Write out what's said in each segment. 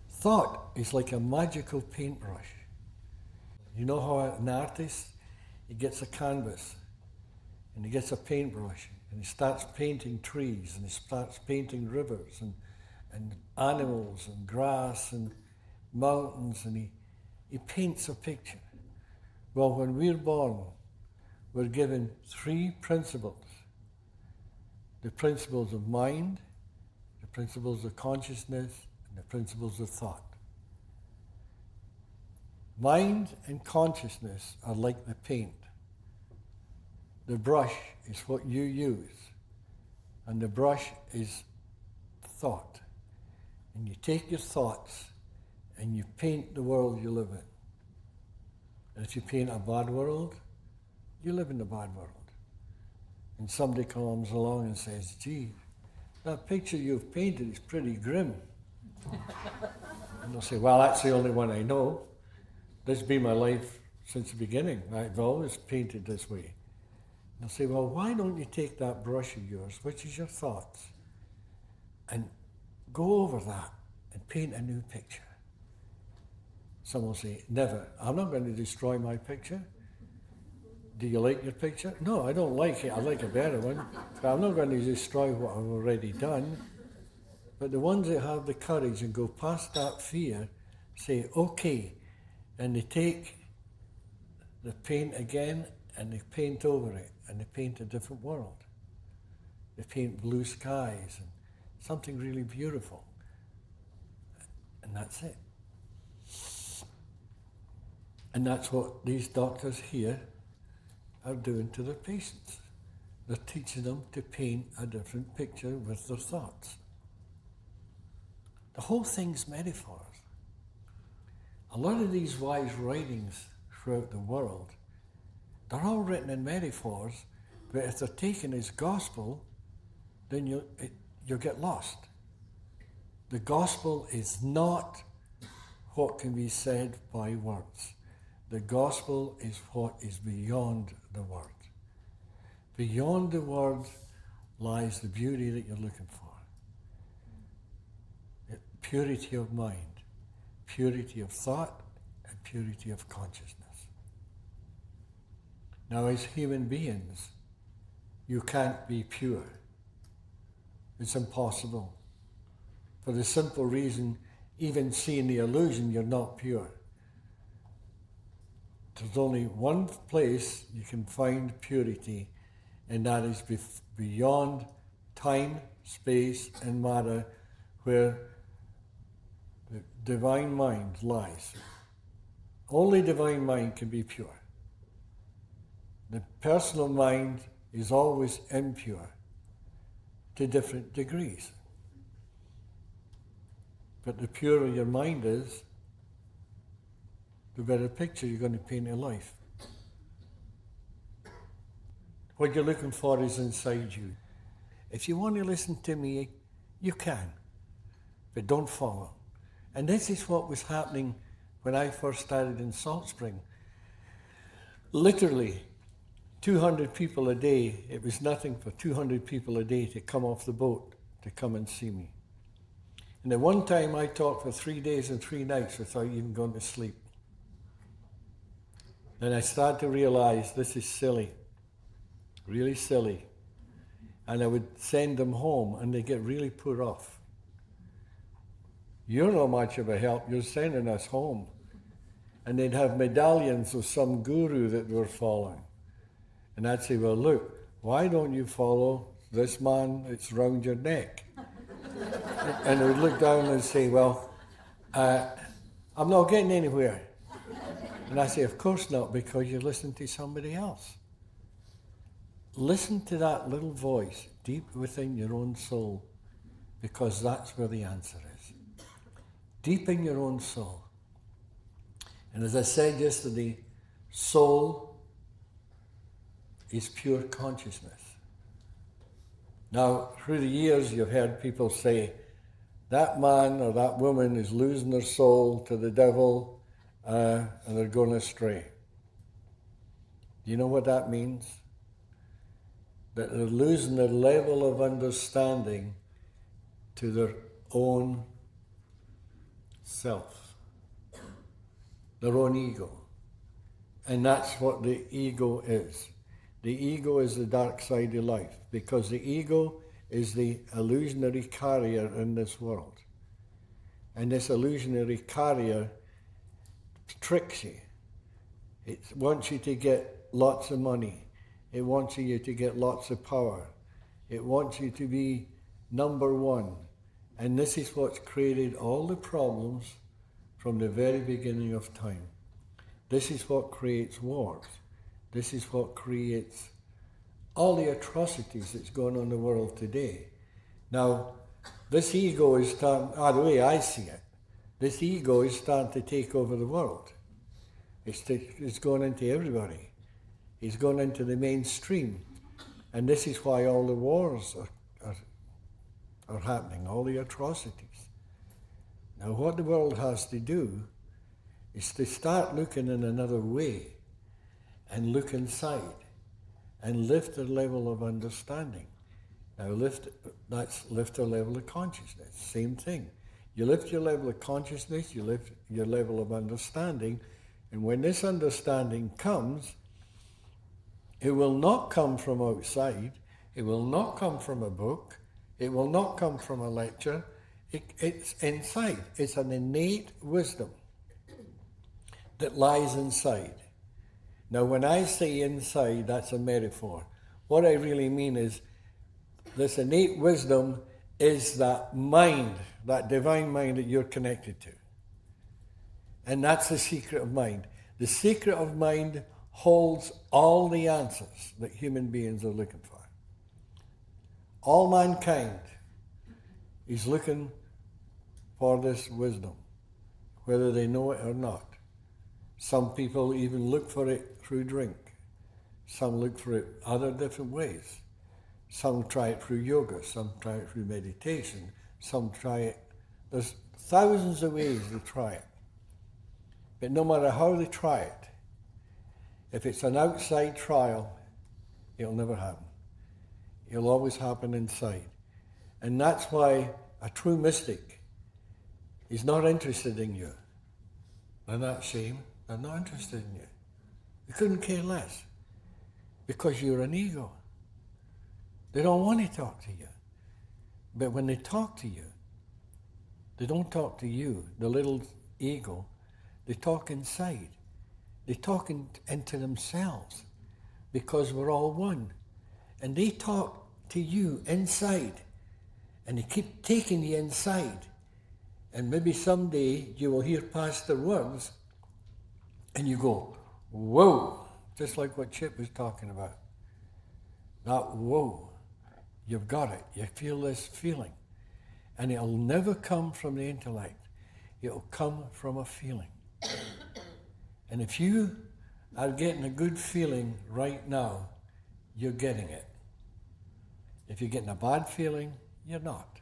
Thought is like a magical paintbrush. You know how an artist, he gets a canvas and he gets a paintbrush and he starts painting trees and he starts painting rivers and animals and grass and mountains, and he paints a picture. Well, when we're born, we're given three principles. The principles of mind, the principles of consciousness, and the principles of thought. Mind and consciousness are like the paint. The brush is what you use, and the brush is thought. And you take your thoughts and you paint the world you live in. And if you paint a bad world, you live in the bad world. And somebody comes along and says, gee, that picture you've painted is pretty grim. And they'll say, well, that's the only one I know. This has been my life since the beginning. I've always painted this way. And they'll say, well, why don't you take that brush of yours, which is your thoughts, and go over that and paint a new picture? Some will say, never. I'm not going to destroy my picture. Do you like your picture? No, I don't like it. I like a better one. But I'm not going to destroy what I've already done. But the ones that have the courage and go past that fear say, okay, and they take the paint again and they paint over it and they paint a different world. They paint blue skies and something really beautiful. And that's it. And that's what these doctors here are doing to their patients. They're teaching them to paint a different picture with their thoughts. The whole thing's metaphors. A lot of these wise writings throughout the world, they're all written in metaphors, but if they're taken as gospel, then you'll get lost. The gospel is not what can be said by words. The gospel is what is beyond the word. Beyond the word lies the beauty that you're looking for. Purity of mind, purity of thought, and purity of consciousness. Now, as human beings, you can't be pure. It's impossible. For the simple reason, even seeing the illusion, you're not pure. There's only one place you can find purity, and that is beyond time, space, and matter, where the divine mind lies. Only divine mind can be pure. The personal mind is always impure to different degrees. But the purer your mind is, the better picture you're going to paint in life. What you're looking for is inside you. If you want to listen to me, you can, but don't follow. And this is what was happening when I first started in Salt Spring. Literally, 200 people a day, it was nothing for 200 people a day to come off the boat to come and see me. And at one time I taught for 3 days and 3 nights without even going to sleep. Then I started to realize this is silly, really silly. And I would send them home and they get really put off. You're not much of a help, you're sending us home. And they'd have medallions of some guru that they were following. And I'd say, well, look, why don't you follow this man that's round your neck? And they would look down and say, well, I'm not getting anywhere. And I say, of course not, because you're listening to somebody else. Listen to that little voice deep within your own soul, because that's where the answer is. Deep in your own soul. And as I said yesterday, soul is pure consciousness. Now, through the years, you've heard people say, that man or that woman is losing their soul to the devil, and they're going astray. Do you know what that means? That they're losing their level of understanding to their own self, their own ego. And that's what the ego is. The ego is the dark side of life, because the ego is the illusionary carrier in this world. And this illusionary carrier tricks you. It wants you to get lots of money. It wants you to get lots of power. It wants you to be number one. And this is what's created all the problems from the very beginning of time. This is what creates wars. This is what creates all the atrocities that's going on in the world today. Now, this ego is starting, the way I see it, this ego is starting to take over the world. It's going into everybody. It's going into the mainstream. And this is why all the wars are happening, all the atrocities. Now, what the world has to do is to start looking in another way and look inside and lift their level of understanding. Now, lift their level of consciousness. Same thing. You lift your level of consciousness, you lift your level of understanding, and when this understanding comes, it will not come from outside, it will not come from a book, it will not come from a lecture, it's inside. It's an innate wisdom that lies inside. Now, when I say inside, that's a metaphor. What I really mean is this innate wisdom is that mind, that divine mind that you're connected to. And that's the secret of mind. The secret of mind holds all the answers that human beings are looking for. All mankind is looking for this wisdom, whether they know it or not. Some people even look for it through drink. Some look for it other different ways. Some try it through yoga, some try it through meditation, some try it. There's thousands of ways to try it. But no matter how they try it, if it's an outside trial, it'll never happen. It'll always happen inside. And that's why a true mystic is not interested in you. They're not ashamed. They're not interested in you. They couldn't care less, because you're an ego. They don't want to talk to you. But when they talk to you, they don't talk to you, the little ego. They talk inside. They talk into themselves, because we're all one. And they talk to you inside. And they keep taking you inside. And maybe someday you will hear past their words and you go, whoa, just like what Chip was talking about. That whoa, you've got it. You feel this feeling. And it'll never come from the intellect. It'll come from a feeling. And if you are getting a good feeling right now, you're getting it. If you're getting a bad feeling, you're not.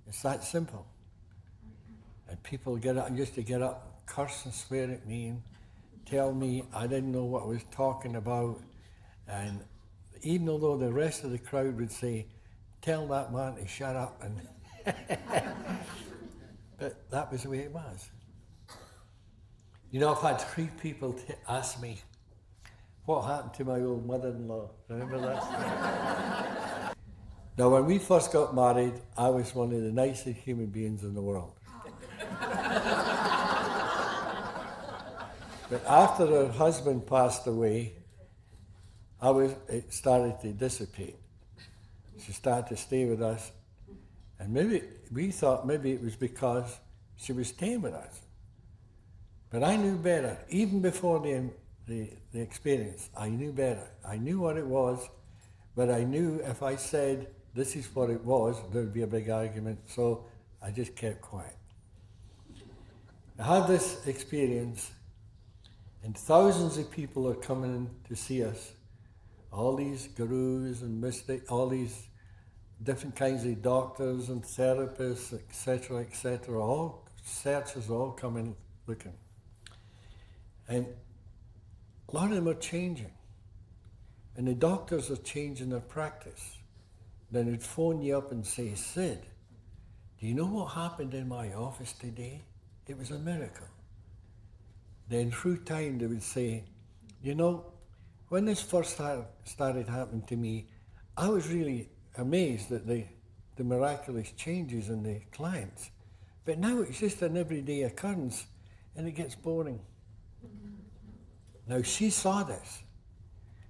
It's that simple. And people used to get up, curse and swear at me and tell me I didn't know what I was talking about. And even though the rest of the crowd would say, tell that man to shut up. And but that was the way it was. You know, I've had 3 people ask me, what happened to my old mother-in-law? Remember that? Now, when we first got married, I was one of the nicest human beings in the world. But after her husband passed away, it started to dissipate. She started to stay with us, and we thought maybe it was because she was staying with us. But I knew better. Even before the experience, I knew better. I knew what it was, but I knew if I said this is what it was, there would be a big argument, so I just kept quiet. I had this experience, and thousands of people are coming to see us. All these gurus and mystics, all these different kinds of doctors and therapists, etc., all searchers all coming looking. And a lot of them are changing. and the doctors are changing their practice, then they'd phone you up and say, Sid, do you know what happened in my office today? It was a miracle. Then through time they would say, you know, when this first started happening to me, I was really amazed at the miraculous changes in the clients. But now it's just an everyday occurrence and it gets boring. Now she saw this.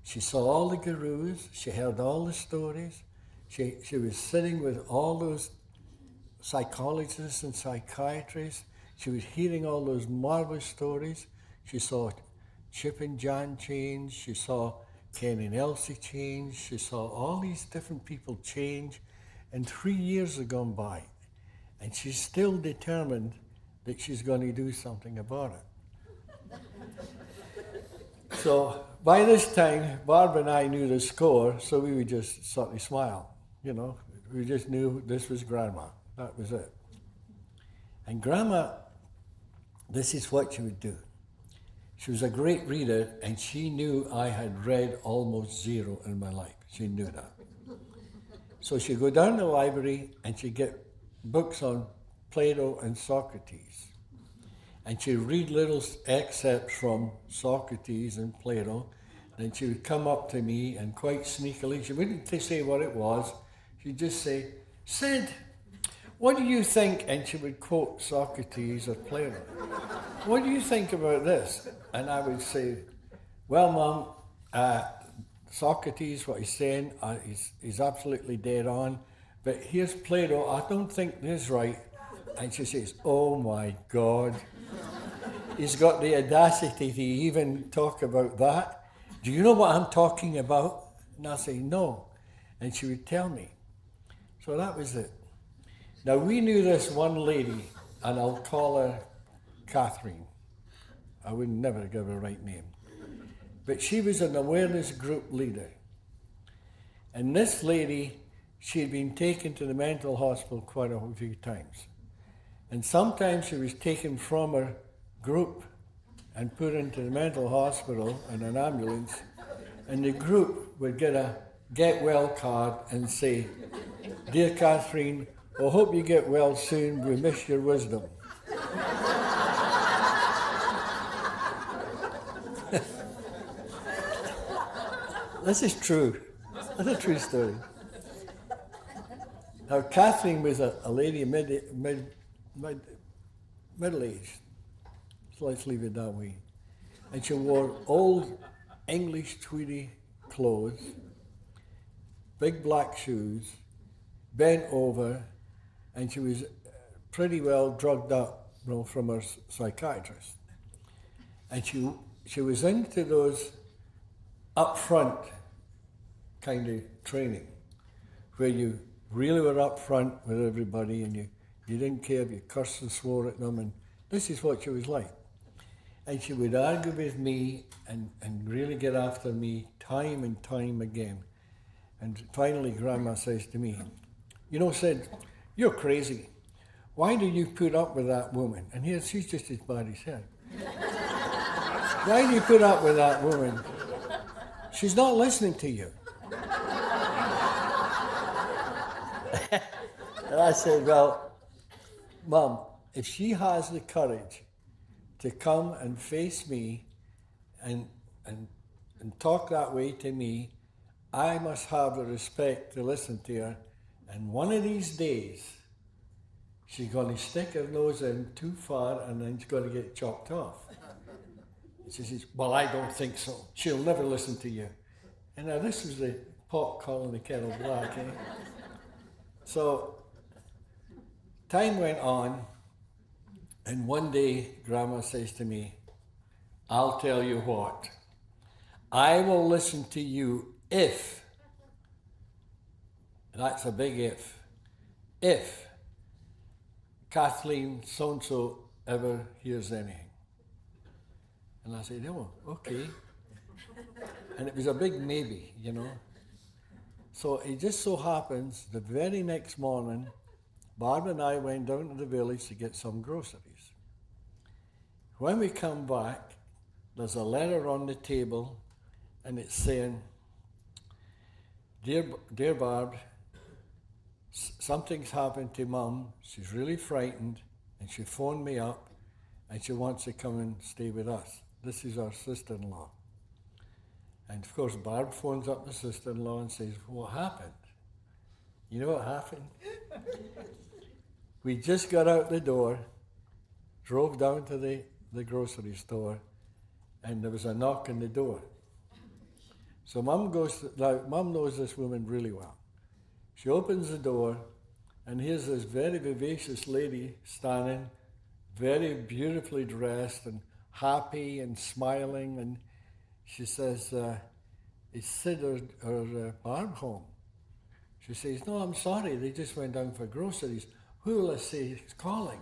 She saw all the gurus, she heard all the stories, she was sitting with all those psychologists and psychiatrists, she was hearing all those marvelous stories. She saw Chip and Jan change, she saw Ken and Elsie change, she saw all these different people change, and 3 years have gone by, and she's still determined that she's going to do something about it. So by this time, Barb and I knew the score, so we would just sort of smile, you know. We just knew this was Grandma. That was it. And Grandma, this is what she would do. She was a great reader, and she knew I had read almost zero in my life. She knew that. So she'd go down to the library, and she'd get books on Plato and Socrates. And she'd read little excerpts from Socrates and Plato. Then she would come up to me, and quite sneakily, she wouldn't say what it was. She'd just say, Sid, what do you think? And she would quote Socrates or Plato. What do you think about this? And I would say, well, Mum, Socrates, what he's saying, he's absolutely dead on. But here's Plato, I don't think this is right. And she says, oh my God. He's got the audacity to even talk about that. Do you know what I'm talking about? And I say, no. And she would tell me. So that was it. Now we knew this one lady, and I'll call her Catherine. I would never give her a right name. But she was an awareness group leader. And this lady, she had been taken to the mental hospital quite a few times. And sometimes she was taken from her group and put into the mental hospital in an ambulance, and the group would get a get well card and say, Dear Catherine, I hope you get well soon, we miss your wisdom. This is true. That's a true story. Now, Catherine was a lady middle-aged, so let's leave it that way. And she wore old English tweedy clothes, big black shoes, bent over, and she was pretty well drugged up, you know, from her psychiatrist. And she was into those upfront kind of training, where you really were upfront with everybody, and you didn't care if you cursed and swore at them, and this is what she was like. And she would argue with me and really get after me time and time again. And finally Grandma says to me, you know, Sid, you're crazy. Why do you put up with that woman? And here, she's just as bad as her. Why do you put up with that woman? She's not listening to you. And I said, well, Mum, if she has the courage to come and face me and talk that way to me, I must have the respect to listen to her. And one of these days, she's going to stick her nose in too far, and then she's going to get chopped off. And she says, well, I don't think so. She'll never listen to you. And now this was the pot calling the kettle black, eh? So time went on, and one day Grandma says to me, I'll tell you what, I will listen to you if, that's a big if Kathleen so-and-so ever hears anything. And I said, oh, okay. And it was a big maybe, you know. So it just so happens the very next morning, Barbara and I went down to the village to get some groceries. When we come back, there's a letter on the table, and it's saying, Dear Barb, something's happened to Mum. She's really frightened, and she phoned me up, and she wants to come and stay with us. This is our sister-in-law. And of course, Barb phones up the sister-in-law and says, what happened? You know what happened? We just got out the door, drove down to the grocery store, and there was a knock on the door. So Mum knows this woman really well. She opens the door, and here's this very vivacious lady standing, very beautifully dressed and happy and smiling, and she says, is Sid or Barb home? She says, no, I'm sorry, they just went down for groceries. Who will I say is calling?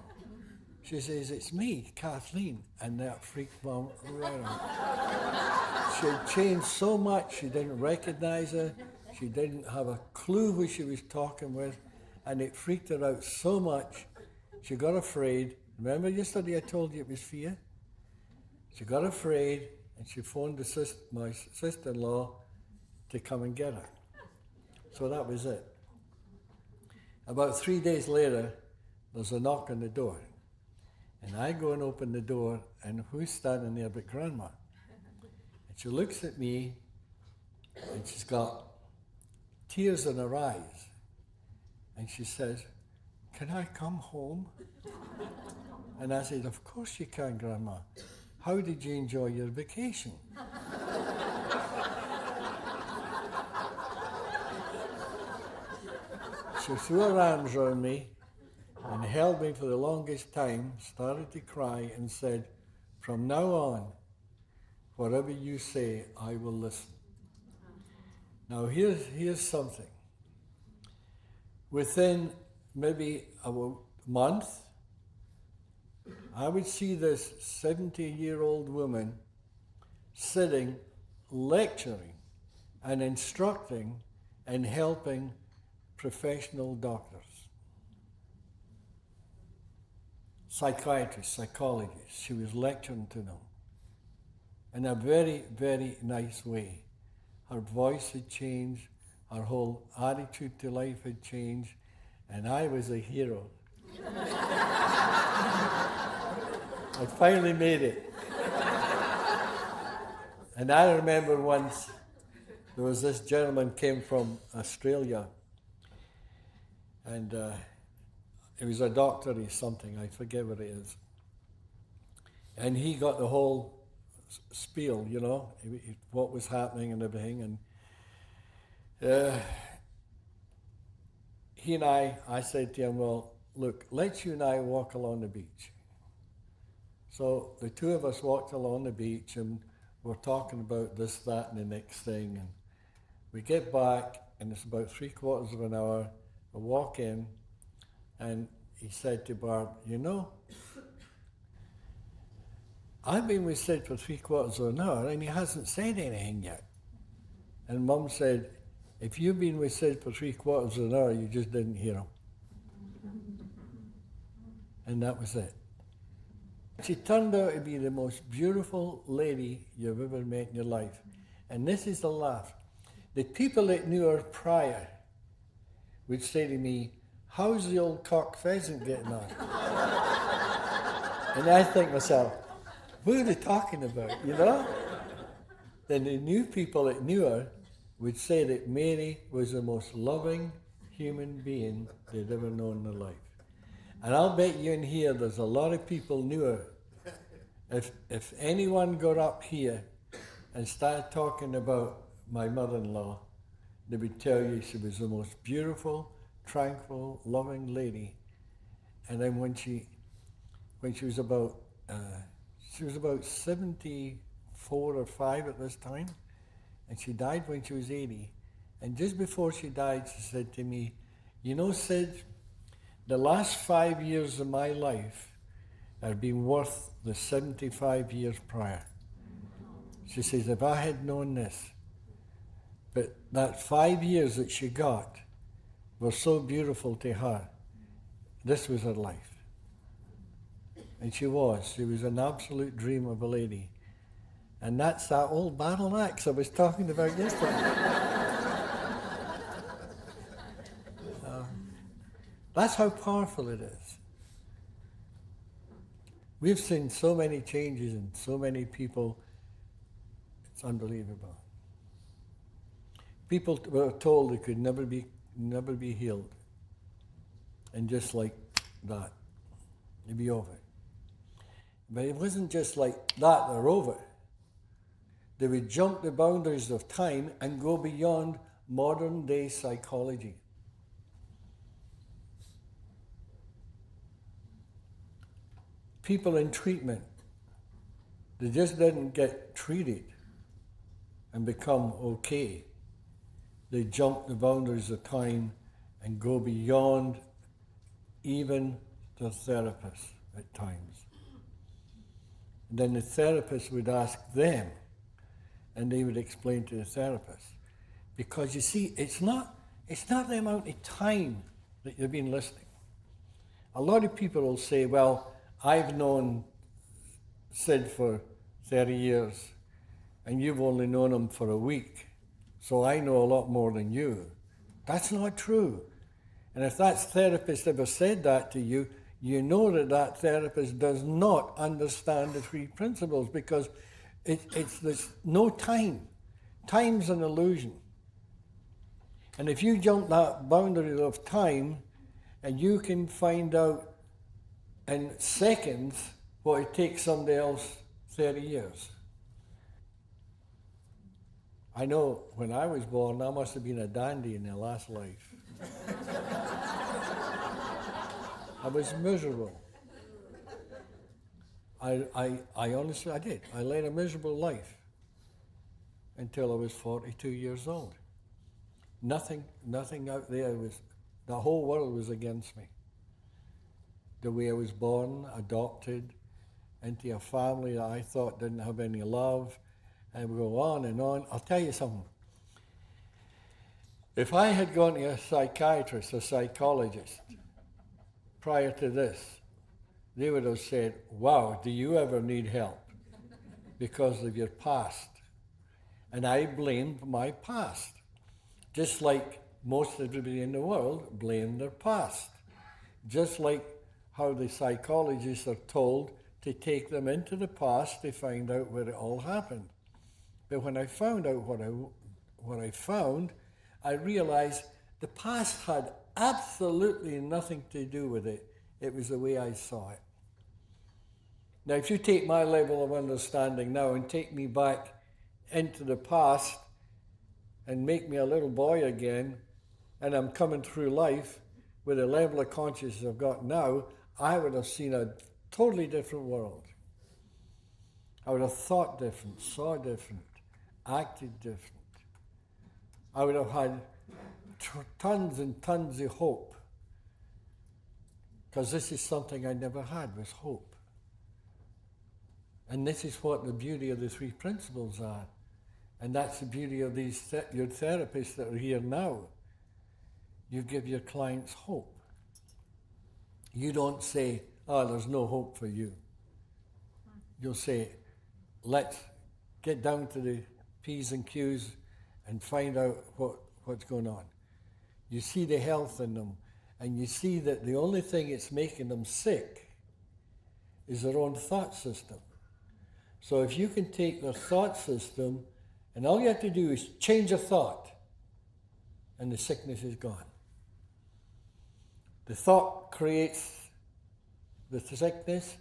She says, it's me, Kathleen. And that freaked Mum right out. She had changed so much, she didn't recognize her. She didn't have a clue who she was talking with. And it freaked her out so much, she got afraid. Remember yesterday I told you it was fear? She got afraid, and she phoned my sister-in-law to come and get her. So that was it. About 3 days later, there's a knock on the door. And I go and open the door, and who's standing there but Grandma? And she looks at me, and she's got tears in her eyes. And she says, can I come home? And I said, of course you can, Grandma. How did you enjoy your vacation? She threw her arms around me and held me for the longest time, started to cry, and said, from now on, whatever you say, I will listen. Now here's something. Within maybe a month, I would see this 70-year-old woman sitting, lecturing and instructing and helping professional doctors, psychiatrists, psychologists. She was lecturing to them in a very, very nice way. Her voice had changed, her whole attitude to life had changed, and I was a hero. I finally made it. And I remember once there was this gentleman came from Australia, and he was a doctor or something, I forget what it is. And he got the whole spiel, you know, what was happening and everything. And he and I said to him, well, look, let's you and I walk along the beach. So the two of us walked along the beach, and we're talking about this, that, and the next thing. And we get back, and it's about 3/4 of an hour. We walk in, and he said to Barb, you know, I've been with Sid for 3/4 of an hour, and he hasn't said anything yet. And Mum said, if you've been with Sid for 3/4 of an hour, you just didn't hear him. And that was it. She turned out to be the most beautiful lady you've ever met in your life. And this is the laugh. The people that knew her prior would say to me, how's the old cock pheasant getting on? And I think to myself, what are they talking about, you know? Then the new people that knew her would say that Mary was the most loving human being they'd ever known in their life. And I'll bet you in here there's a lot of people knew her. If anyone got up here and started talking about my mother-in-law, they would tell you she was the most beautiful, tranquil, loving lady. And then when she was about 74 or 5 at this time, and she died when she was 80. And just before she died, she said to me, you know, Sid, the last 5 years of my life have been worth the 75 years prior. She says, if I had known this, but that 5 years that she got were so beautiful to her, this was her life. And she was an absolute dream of a lady. And that's that old battle axe I was talking about yesterday. That's how powerful it is. We've seen so many changes in so many people. It's unbelievable. People were told they could never be healed. And just like that, they'd be over. But it wasn't just like that, they're over. They would jump the boundaries of time and go beyond modern day psychology. People in treatment, they just didn't get treated and become okay. They jump the boundaries of time and go beyond even the therapist at times. And then the therapist would ask them, and they would explain to the therapist. Because you see, it's not the amount of time that you've been listening. A lot of people will say, well, I've known Sid for 30 years, and you've only known him for a week, so I know a lot more than you. That's not true. And if that therapist ever said that to you, you know that therapist does not understand the three principles, because there's no time. Time's an illusion. And if you jump that boundary of time, and you can find out in seconds what it takes somebody else 30 years. I know when I was born, I must have been a dandy in the last life. I was miserable. I honestly, I did. I led a miserable life until I was 42 years old. Nothing out there the whole world was against me. The way I was born, adopted into a family that I thought didn't have any love, and we go on and on. I'll tell you something. If I had gone to a psychiatrist or psychologist prior to this, they would have said, wow, do you ever need help because of your past? And I blamed my past, just like most everybody in the world blamed their past. Just like how the psychologists are told to take them into the past to find out where it all happened. But when I found out what I found, I realized the past had absolutely nothing to do with it. It was the way I saw it. Now, if you take my level of understanding now and take me back into the past and make me a little boy again, and I'm coming through life with the level of consciousness I've got now, I would have seen a totally different world. I would have thought different, saw different, acted different. I would have had tons and tons of hope, because this is something I never had, was hope. And this is what the beauty of the three principles are. And that's the beauty of these your therapists that are here now. You give your clients hope. You don't say, oh, there's no hope for you. You'll say, let's get down to the P's and Q's and find out what's going on. You see the health in them, and you see that the only thing that's making them sick is their own thought system. So if you can take their thought system, and all you have to do is change a thought, and the sickness is gone. The thought creates the sickness,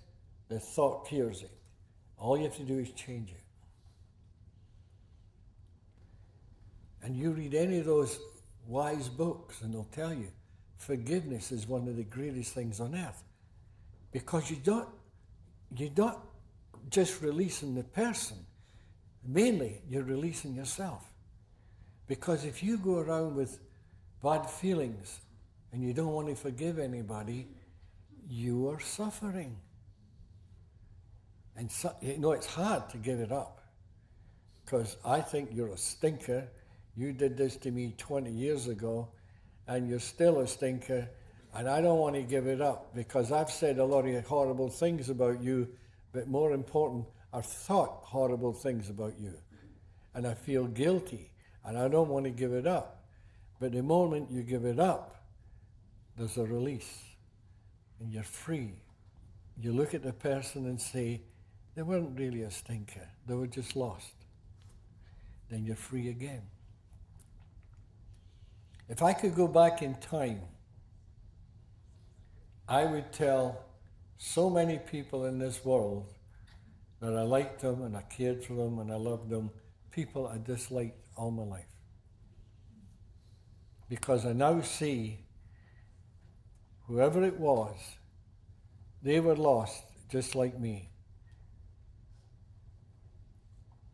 the thought cures it. All you have to do is change it. And you read any of those wise books, and they'll tell you, forgiveness is one of the greatest things on earth. Because you're not just releasing the person. Mainly, you're releasing yourself. Because if you go around with bad feelings and you don't want to forgive anybody, you are suffering. And so, it's hard to give it up. Because I think you're a stinker. You did this to me 20 years ago, and you're still a stinker, and I don't want to give it up, because I've said a lot of horrible things about you, but more important, I've thought horrible things about you. And I feel guilty, and I don't want to give it up. But the moment you give it up, there's a release, and you're free. You look at the person and say, they weren't really a stinker, they were just lost. Then you're free again. If I could go back in time, I would tell so many people in this world that I liked them and I cared for them and I loved them, people I disliked all my life. Because I now see whoever it was, they were lost just like me.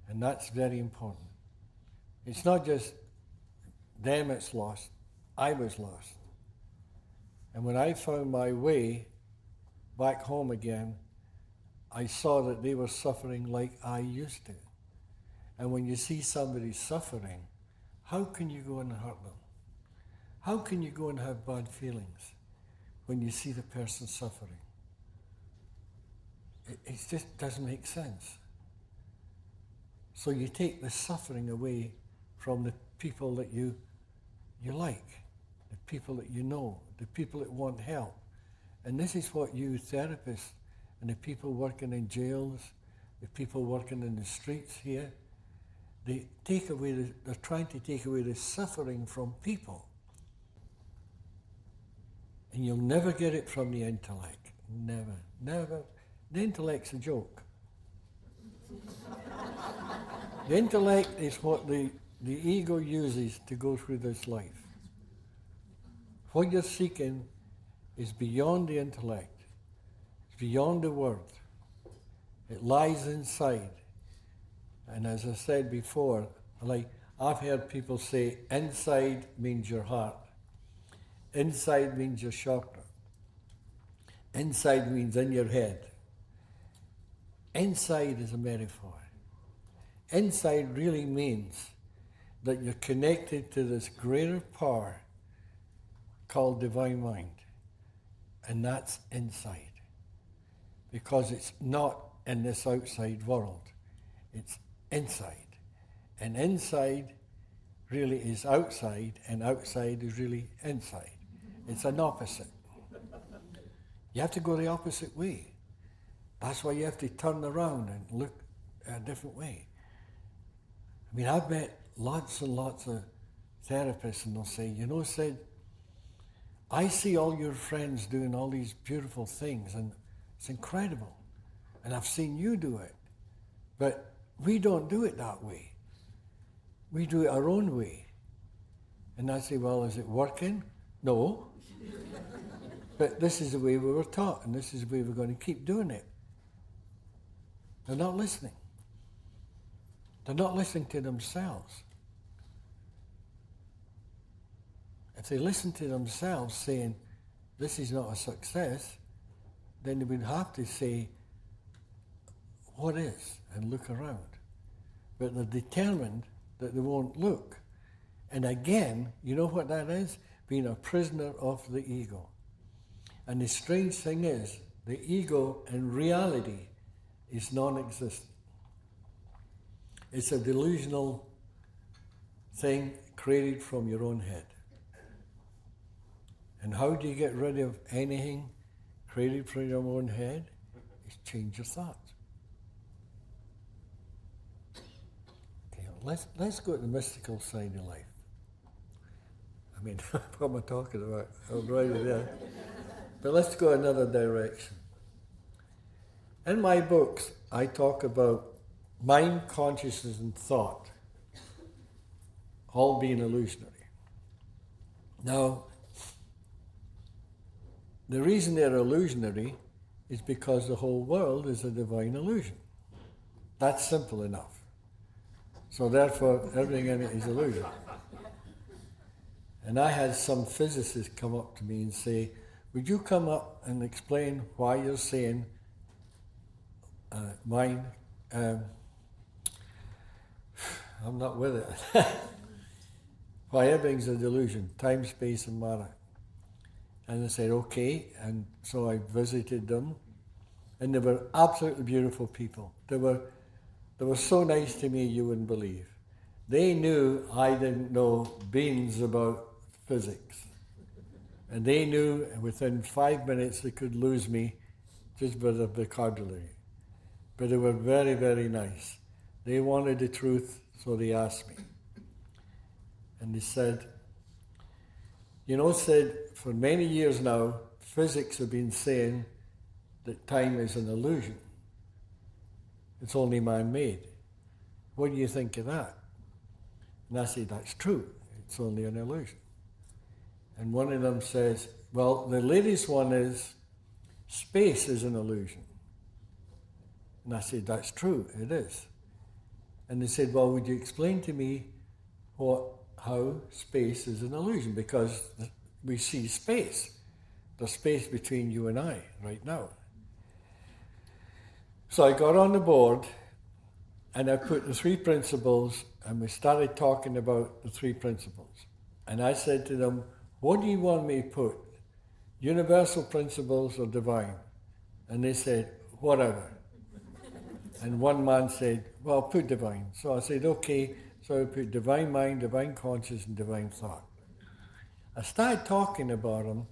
And that's very important. It's not just them that's lost, I was lost. And when I found my way back home again, I saw that they were suffering like I used to. And when you see somebody suffering, how can you go and hurt them? How can you go and have bad feelings when you see the person suffering? It just doesn't make sense. So you take the suffering away from the people that you like, the people that you know, the people that want help. And this is what you therapists and the people working in jails, the people working in the streets here, they're trying to take away the suffering from people. And you'll never get it from the intellect. Never, never. The intellect's a joke. The intellect is what the ego uses to go through this life. What you're seeking is beyond the intellect. It's beyond the word. It lies inside. And as I said before, I've heard people say, inside means your heart. Inside means your chakra. Inside means in your head. Inside is a metaphor. Inside really means that you're connected to this greater power called divine mind. And that's inside. Because it's not in this outside world. It's inside. And inside really is outside, and outside is really inside. It's an opposite. You have to go the opposite way. That's why you have to turn around and look a different way. I mean, I've met lots and lots of therapists, and they'll say, Sid, I see all your friends doing all these beautiful things, and it's incredible. And I've seen you do it. But we don't do it that way. We do it our own way. And I say, well, is it working? No. But this is the way we were taught, and this is the way we're going to keep doing it. They're not listening. They're not listening to themselves. If they listen to themselves saying, this is not a success, then they would have to say, what is? And look around. But they're determined that they won't look. And again, you know what that is? Being a prisoner of the ego. And the strange thing is, the ego in reality is non-existent. It's a delusional thing created from your own head. And how do you get rid of anything created from your own head? Is change your thoughts. Okay, let's go to the mystical side of life. I mean, what am I talking about? I'm right there. But let's go another direction. In my books, I talk about mind, consciousness, and thought all being illusionary. Now, the reason they're illusionary is because the whole world is a divine illusion. That's simple enough. So therefore, everything in it is illusion. And I had some physicists come up to me and say, would you come up and explain why you're saying mind, I'm not with it. Why everything's a delusion, time, space, and matter. And I said, okay, and so I visited them, and they were absolutely beautiful people. They were so nice to me you wouldn't believe. They knew I didn't know beans about physics. And they knew within 5 minutes they could lose me just by the vocabulary. But they were very, very nice. They wanted the truth, so they asked me. And they said, for many years now, physics have been saying that time is an illusion. It's only man-made. What do you think of that? And I said, that's true. It's only an illusion. And one of them says, well, the latest one is, space is an illusion. And I said, that's true, it is. And they said, well, would you explain to me how space is an illusion? Because we see space. There's space between you and I right now. So I got on the board and I put the 3 principles and we started talking about the 3 principles. And I said to them, what do you want me to put? Universal principles or divine? And they said, whatever. And one man said, well, put divine. So I said, okay. So I put divine mind, divine conscious, and divine thought. I started talking about them,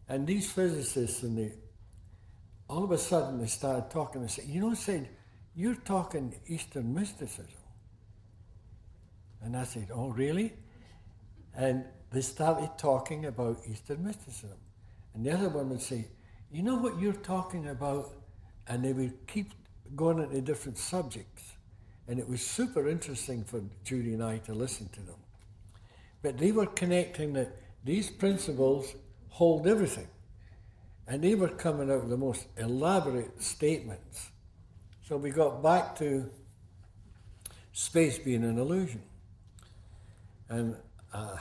and these physicists, all of a sudden they started talking. They said, you're talking Eastern mysticism. And I said, oh, really? And they started talking about Eastern mysticism. And the other one would say, you know what you're talking about? And they would keep going into different subjects. And it was super interesting for Judy and I to listen to them. But they were connecting that these principles hold everything. And they were coming out with the most elaborate statements. So we got back to space being an illusion. And I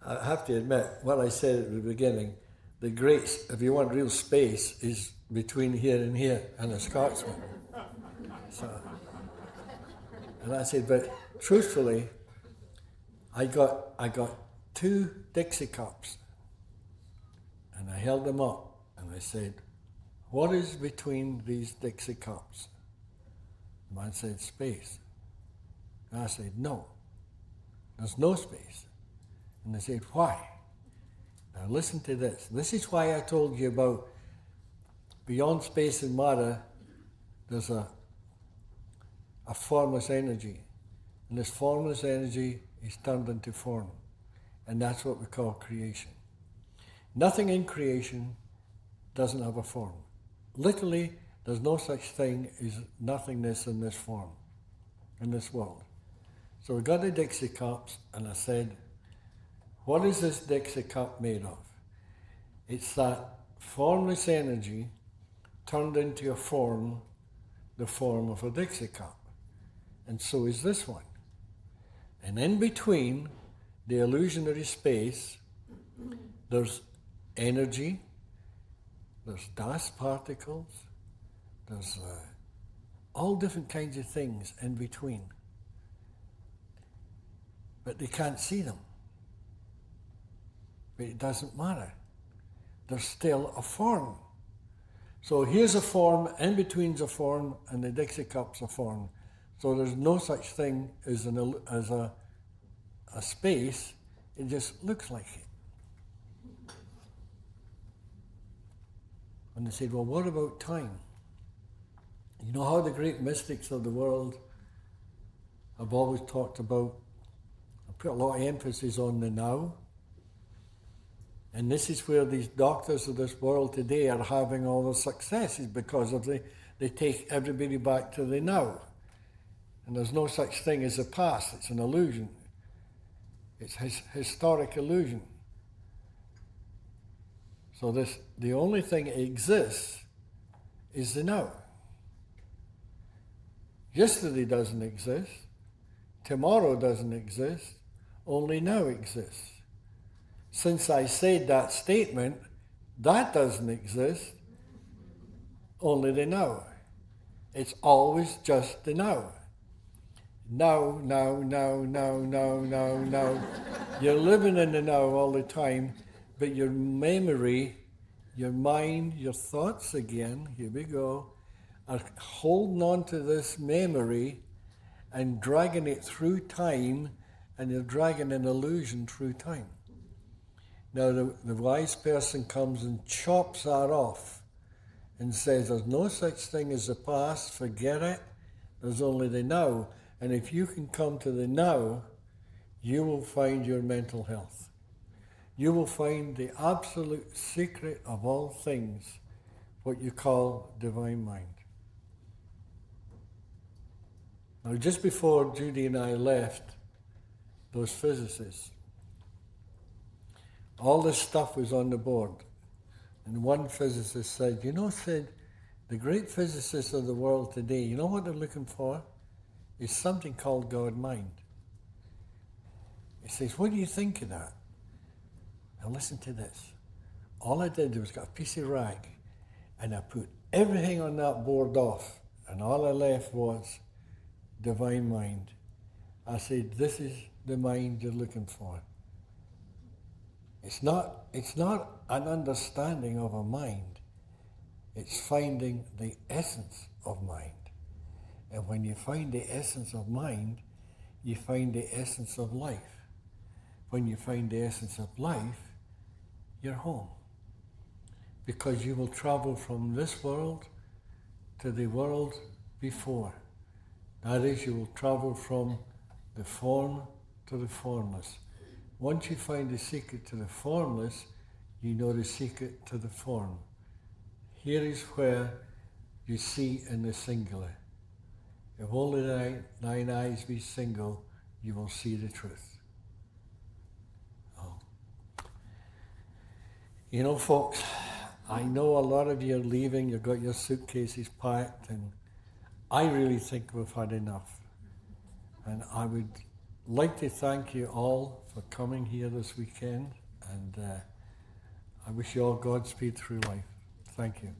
have to admit, what I said at the beginning, if you want real space, is between here and a Scotsman. So, and I said, but truthfully, I got 2 Dixie cups, and I held them up, and I said, what is between these Dixie cups? The man said, space. And I said, no, there's no space. And they said, why? Now listen to this. This is why I told you about beyond space and matter, there's a formless energy. And this formless energy is turned into form. And that's what we call creation. Nothing in creation doesn't have a form. Literally, there's no such thing as nothingness in this form, in this world. So we got the Dixie cups, and I said, what is this Dixie cup made of? It's that formless energy turned into a form, the form of a Dixie cup. And so is this one. And in between the illusionary space, there's energy, there's dust particles, there's all different kinds of things in between. But they can't see them. But it doesn't matter. There's still a form. So here's a form, in between's a form, and the Dixie cup's a form. So there's no such thing as a space. It just looks like it. And they said, well, what about time? You know how the great mystics of the world have always talked about, I put a lot of emphasis on the now. And this is where these doctors of this world today are having all the successes, because they take everybody back to the now. And there's no such thing as the past. It's an illusion. It's historic illusion. So the only thing that exists is the now. Yesterday doesn't exist. Tomorrow doesn't exist. Only now exists. Since I said that statement, that doesn't exist. Only the now. It's always just the now. Now, now, now, now, now, now, now. You're living in the now all the time, but your memory, your mind, your thoughts again, here we go, are holding on to this memory and dragging it through time, and you're dragging an illusion through time. Now the wise person comes and chops that off and says there's no such thing as the past, forget it, there's only the now. And if you can come to the now, you will find your mental health. You will find the absolute secret of all things, what you call divine mind. Now, just before Judy and I left those physicists, all this stuff was on the board. And one physicist said, Sid, the great physicists of the world today, you know what they're looking for? Is something called God mind. He says, what do you think of that? Now listen to this. All I did was got a piece of rag and I put everything on that board off, and all I left was divine mind. I said, this is the mind you're looking for. It's not an understanding of a mind. It's finding the essence of mind. And when you find the essence of mind, you find the essence of life. When you find the essence of life, you're home. Because you will travel from this world to the world before. That is, you will travel from the form to the formless. Once you find the secret to the formless, you know the secret to the form. Here is where you see in the singular. If only thine eyes be single, you will see the truth. Oh. Folks, I know a lot of you are leaving, you've got your suitcases packed, and I really think we've had enough. And I would like to thank you all for coming here this weekend, and I wish you all Godspeed through life. Thank you.